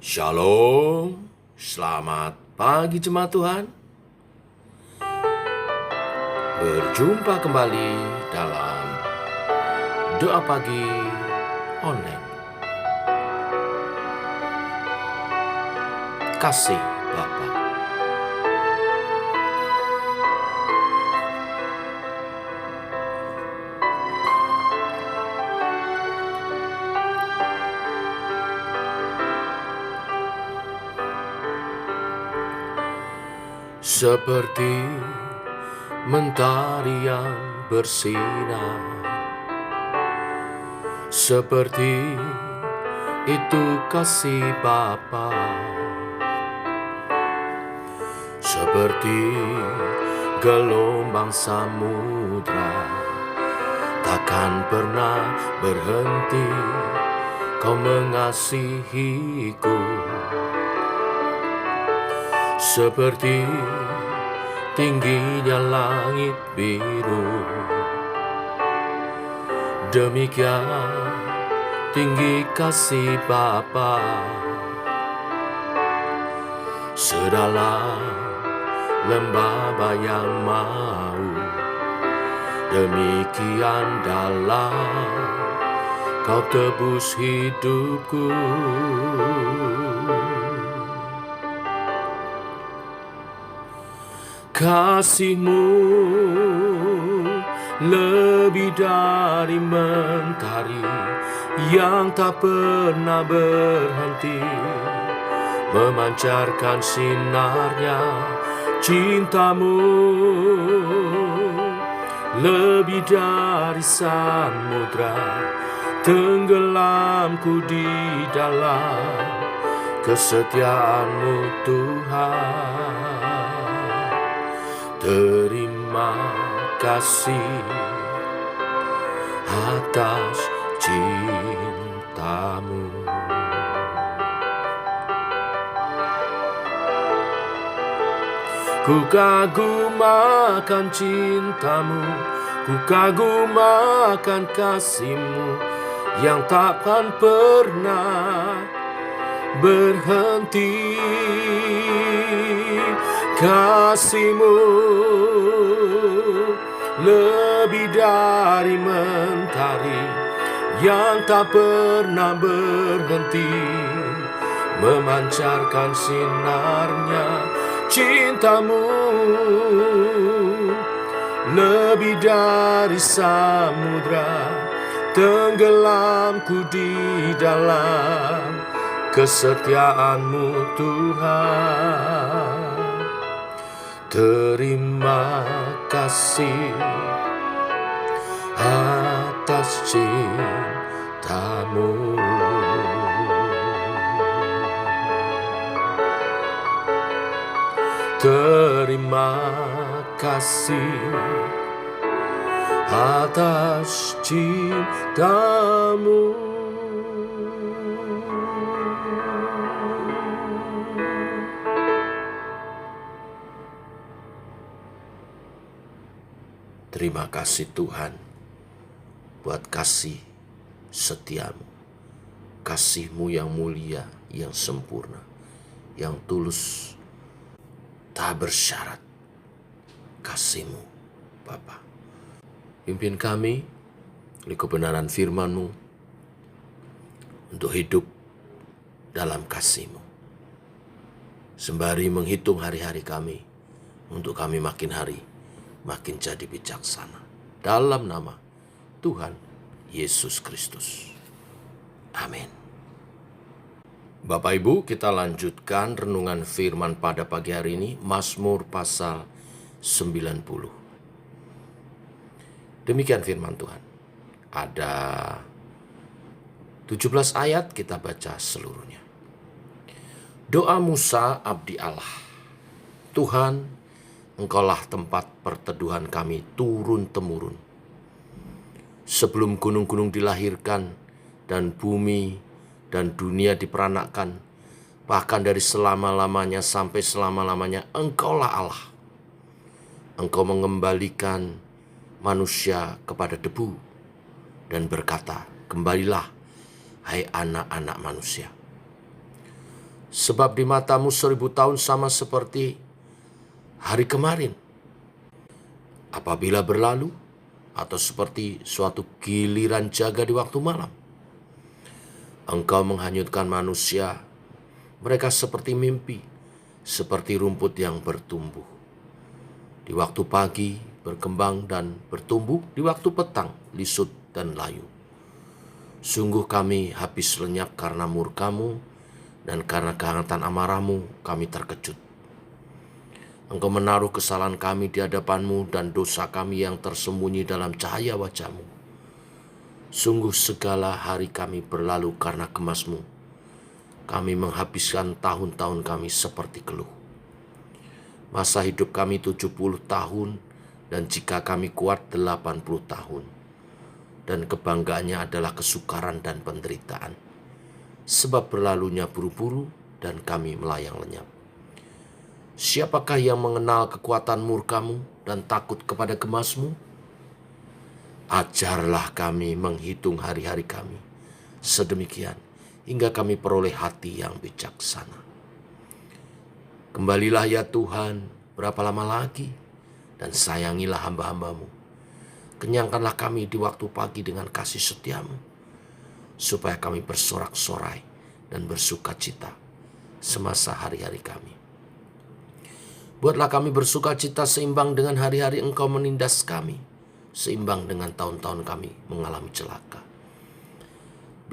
Shalom, selamat pagi jemaat Tuhan. Berjumpa kembali dalam doa pagi online. Kasih Bapa. Seperti mentari yang bersinar, seperti itu kasih Bapa, seperti gelombang samudra, takkan pernah berhenti Kau mengasihiku. Seperti tingginya langit biru, demikian tinggi kasih Bapa. Sedalam lembah bayang mau, demikian dalam Kau tebus hidupku. Kasih-Mu lebih dari mentari yang tak pernah berhenti memancarkan sinarnya. Cinta-Mu lebih dari samudra, tenggelamku di dalam kesetiaan-Mu Tuhan. Terima kasih atas cinta-Mu. Ku kagum akan cinta-Mu, ku kagum akan kasih-Mu yang takkan pernah berhenti. Kasih-Mu lebih dari mentari yang tak pernah berhenti memancarkan sinarnya. Cinta-Mu lebih dari samudra, tenggelamku di dalam kesetiaan-Mu Tuhan. Terima kasih atas cinta-Mu. Terima kasih atas cinta-Mu. Terima kasih Tuhan buat kasih setia-Mu, kasih-Mu yang mulia, yang sempurna, yang tulus, tak bersyarat. Kasih-Mu Bapa, pimpin kami oleh kebenaran firman-Mu untuk hidup dalam kasih-Mu, sembari menghitung hari-hari kami, untuk kami makin hari makin jadi bijaksana. Dalam nama Tuhan Yesus Kristus. Amin. Bapak Ibu, kita lanjutkan renungan firman pada pagi hari ini, Mazmur pasal 90. Demikian firman Tuhan. Ada 17 ayat, kita baca seluruhnya. Doa Musa abdi Allah. Tuhan, Engkaulah tempat perteduhan kami turun-temurun. Sebelum gunung-gunung dilahirkan dan bumi dan dunia diperanakkan, bahkan dari selama-lamanya sampai selama-lamanya, Engkaulah Allah. Engkau mengembalikan manusia kepada debu dan berkata, kembalilah, hai anak-anak manusia. Sebab di matamu 1000 tahun sama seperti hari kemarin, apabila berlalu, atau seperti suatu giliran jaga di waktu malam. Engkau menghanyutkan manusia, mereka seperti mimpi, seperti rumput yang bertumbuh. Di waktu pagi berkembang dan bertumbuh, di waktu petang lisut dan layu. Sungguh kami habis lenyap karena murka-Mu, dan karena kehangatan amarah-Mu kami terkejut. Engkau menaruh kesalahan kami di hadapan-Mu dan dosa kami yang tersembunyi dalam cahaya wajah-Mu. Sungguh segala hari kami berlalu karena kemas-Mu. Kami menghabiskan tahun-tahun kami seperti keluh. Masa hidup kami 70 tahun, dan jika kami kuat 80 tahun. Dan kebanggaannya adalah kesukaran dan penderitaan. Sebab berlalunya buru-buru dan kami melayang lenyap. Siapakah yang mengenal kekuatan murka-Mu dan takut kepada kemas-Mu? Ajarlah kami menghitung hari-hari kami, sedemikian hingga kami peroleh hati yang bijaksana. Kembalilah ya Tuhan, berapa lama lagi? Dan sayangilah hamba-hamba-Mu. Kenyangkanlah kami di waktu pagi dengan kasih setia-Mu, supaya kami bersorak-sorai dan bersuka cita semasa hari-hari kami. Buatlah kami bersuka cita seimbang dengan hari-hari Engkau menindas kami, seimbang dengan tahun-tahun kami mengalami celaka.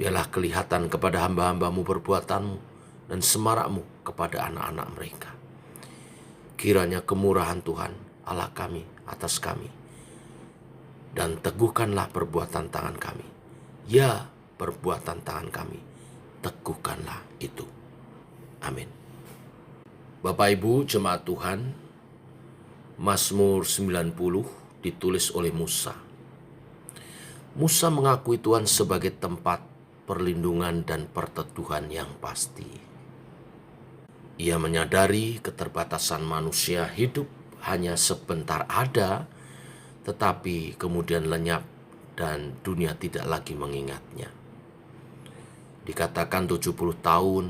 Biarlah kelihatan kepada hamba-hamba-Mu perbuatan-Mu dan semarak-Mu kepada anak-anak mereka. Kiranya kemurahan Tuhan Allah kami atas kami, dan teguhkanlah perbuatan tangan kami. Ya, perbuatan tangan kami, teguhkanlah itu. Amin. Bapak Ibu jemaat Tuhan, Mazmur 90 ditulis oleh Musa. Musa mengakui Tuhan sebagai tempat perlindungan dan perteduhan yang pasti. Ia menyadari keterbatasan manusia hidup hanya sebentar ada, tetapi kemudian lenyap dan dunia tidak lagi mengingatnya. Dikatakan 70 tahun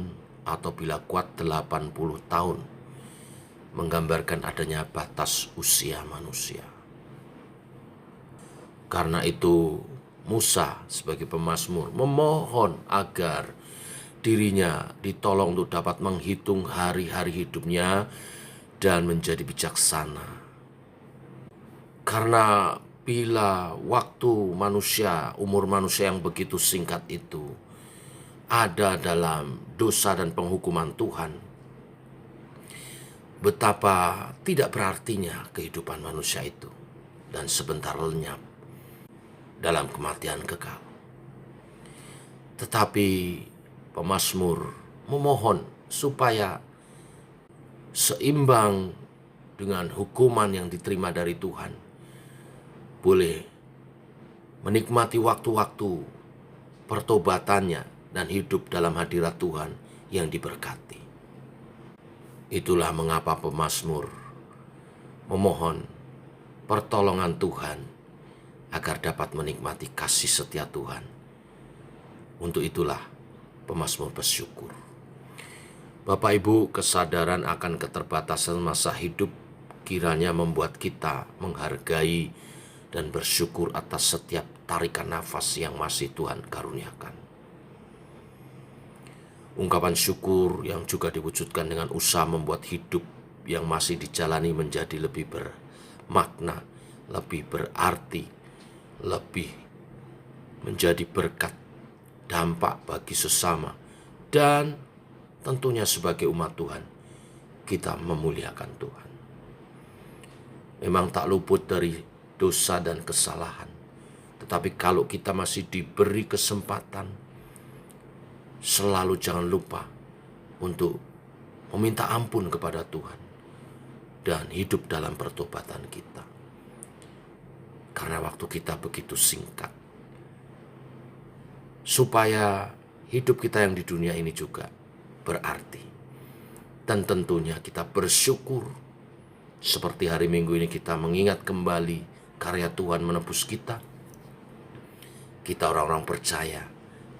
atau bila kuat 80 tahun, menggambarkan adanya batas usia manusia. Karena itu Musa sebagai pemazmur memohon agar dirinya ditolong untuk dapat menghitung hari-hari hidupnya dan menjadi bijaksana. Karena bila waktu manusia, umur manusia yang begitu singkat itu ada dalam dosa dan penghukuman Tuhan, betapa tidak berartinya kehidupan manusia itu dan sebentar lenyap dalam kematian kekal. Tetapi pemazmur memohon supaya seimbang dengan hukuman yang diterima dari Tuhan, boleh menikmati waktu-waktu pertobatannya dan hidup dalam hadirat Tuhan yang diberkati. Itulah mengapa pemazmur memohon pertolongan Tuhan agar dapat menikmati kasih setia Tuhan. Untuk itulah pemazmur bersyukur. Bapak Ibu, kesadaran akan keterbatasan masa hidup kiranya membuat kita menghargai dan bersyukur atas setiap tarikan nafas yang masih Tuhan karuniakan. Ungkapan syukur yang juga diwujudkan dengan usaha membuat hidup yang masih dijalani menjadi lebih bermakna, lebih berarti, lebih menjadi berkat, dampak bagi sesama, dan tentunya sebagai umat Tuhan, kita memuliakan Tuhan. Memang tak luput dari dosa dan kesalahan, tetapi kalau kita masih diberi kesempatan, selalu jangan lupa untuk meminta ampun kepada Tuhan dan hidup dalam pertobatan kita. Karena waktu kita begitu singkat. Supaya hidup kita yang di dunia ini juga berarti. Dan tentunya kita bersyukur. Seperti hari Minggu ini kita mengingat kembali karya Tuhan menebus kita. Kita orang-orang percaya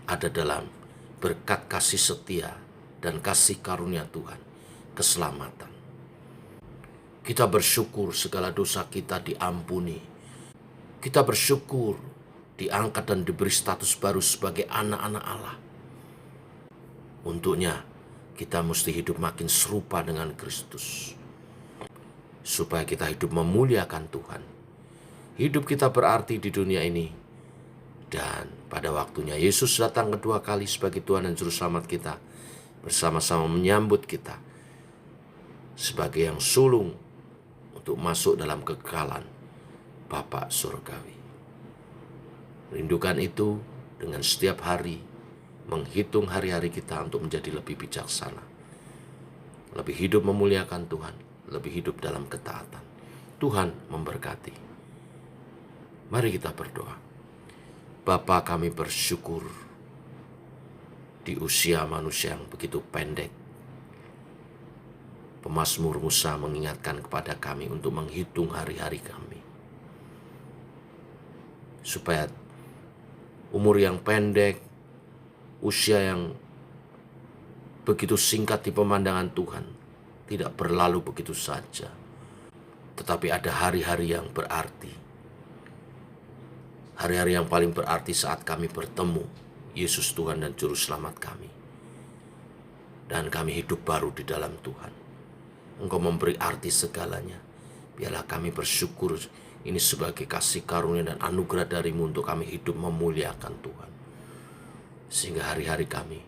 ada dalam berkat kasih setia dan kasih karunia Tuhan, keselamatan. Kita bersyukur segala dosa kita diampuni. Kita bersyukur diangkat dan diberi status baru sebagai anak-anak Allah. Untuknya, kita mesti hidup makin serupa dengan Kristus. Supaya kita hidup memuliakan Tuhan. Hidup kita berarti di dunia ini. Dan pada waktunya Yesus datang kedua kali sebagai Tuhan dan Juru Selamat kita. Bersama-sama menyambut kita. Sebagai yang sulung untuk masuk dalam kekekalan Bapa Surgawi. Rindukan itu dengan setiap hari menghitung hari-hari kita untuk menjadi lebih bijaksana. Lebih hidup memuliakan Tuhan, lebih hidup dalam ketaatan. Tuhan memberkati. Mari kita berdoa. Bapa, kami bersyukur di usia manusia yang begitu pendek. Pemazmur Musa mengingatkan kepada kami untuk menghitung hari-hari kami. Supaya umur yang pendek, usia yang begitu singkat di pemandangan Tuhan, tidak berlalu begitu saja. Tetapi ada hari-hari yang berarti. Hari-hari yang paling berarti saat kami bertemu Yesus Tuhan dan Juru Selamat kami. Dan kami hidup baru di dalam Tuhan. Engkau memberi arti segalanya. Biarlah kami bersyukur ini sebagai kasih karunia dan anugerah dari-Mu untuk kami hidup memuliakan Tuhan. Sehingga hari-hari kami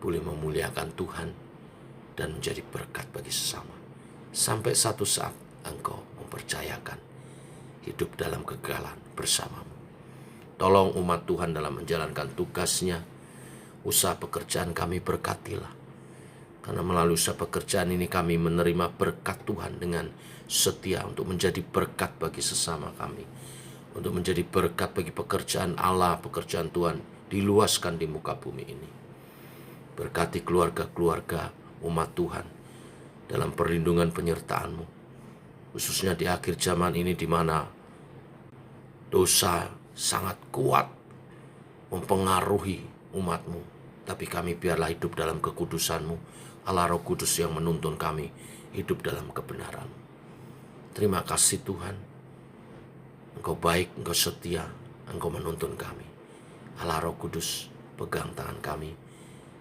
boleh memuliakan Tuhan dan menjadi berkat bagi sesama. Sampai satu saat Engkau mempercayakan hidup dalam kegagalan bersama-Mu. Tolong umat Tuhan dalam menjalankan tugasnya. Usaha pekerjaan kami berkatilah. Karena melalui usaha pekerjaan ini kami menerima berkat Tuhan dengan setia untuk menjadi berkat bagi sesama kami. Untuk menjadi berkat bagi pekerjaan Allah, pekerjaan Tuhan diluaskan di muka bumi ini. Berkati keluarga-keluarga umat Tuhan dalam perlindungan penyertaan-Mu. Khususnya di akhir zaman ini di mana dosa sangat kuat mempengaruhi umat-Mu. Tapi kami biarlah hidup dalam kekudusan-Mu. Allah Roh Kudus yang menuntun kami hidup dalam kebenaran. Terima kasih Tuhan. Engkau baik, Engkau setia, Engkau menuntun kami. Allah Roh Kudus, pegang tangan kami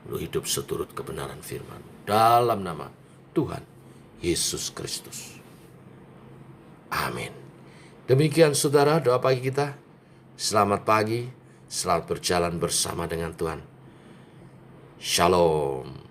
untuk hidup seturut kebenaran firman. Dalam nama Tuhan Yesus Kristus. Amin. Demikian saudara doa pagi kita. Selamat pagi, selamat berjalan bersama dengan Tuhan. Shalom.